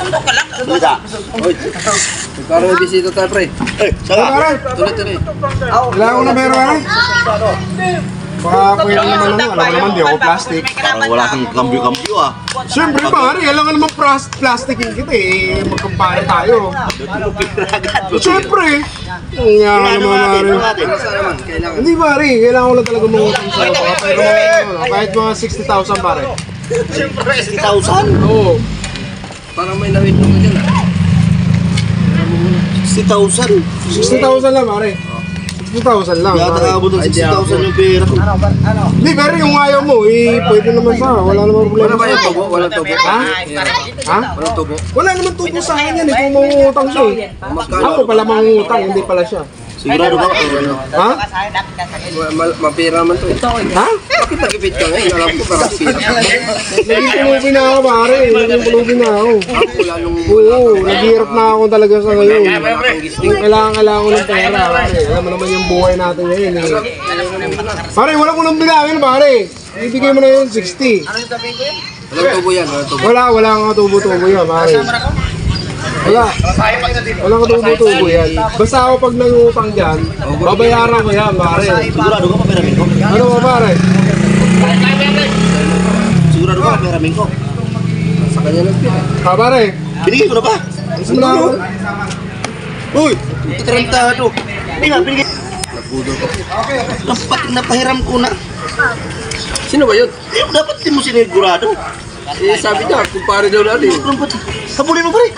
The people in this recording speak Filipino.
Sandok ka lang. Bisa. Uy, magkaroon may bisita tayo, pre. Saka. Tuloy-tuloy. Kailangan ko na meron ano? Baka pwede naman ano, alam mo naman, di ako plastic. Parang wala kang kambyo-kambyo ah. Siyempre pare, kailangan naman plastikin kita eh. Magkumpare tayo. Siyempre. Nga naman pare. Basta naman, kailangan. Hindi pare, kailangan ko lang talaga mangutang sa'yo. Pero kahit mga 60,000 pare. 60,000? Oo. Parang may nawit mo dyan, ah. 60,000? 60,000 lang pare. 60,000 lang Yata pare. nakabot ng 60,000 yung pera ko. Hindi pero yung ayaw mo, eh pwede naman sa. Wala naman Wala problema ba yung sa. tubo? Walang tubo? Ha? Ha? Walang tubo? Wala naman tubo sa akin yan eh, kung mangungutang siya eh. Magkano? Ako pala mangungutang, hindi pala siya. Sigurado ka o ano? Ha? Mapira man to. Ha? Bakit nagipit ka ngayon? Alam ko parang pira. Naging pulubi na ako pare, naging pulubi na ako. Wala nung... Oo, naghihirap na ako talaga sa ngayon. Malaking gising. Kailangan ko ng pera pare. Alam mo naman yung buhay natin ngayon eh. Pare, wala ko nang bilangin pare. Ibigay mo na yun 60. Walang tubo yan, walang tubo. Wala nga tubo-tubo yan pare. Wala. Wala ka tubo-tubo yan. Basta ako pag nangutang dyan, babayaran ko yan pare. Sigurado ka paperamin ko? Ano ba pare? Sigurado ka paperamin ko? Sa kanya lang pira. Ha pare? Binigay ko na ba? Gusto mo na ako? Uy! Tarantado! Hindi nga, binigay. Nagbudo ko. Dapat napahiram ko na. Sino ba yun? Dapat di mo sinigurado. Eh, sabi niya, kumpare daw natin. Habulin mo pa rin.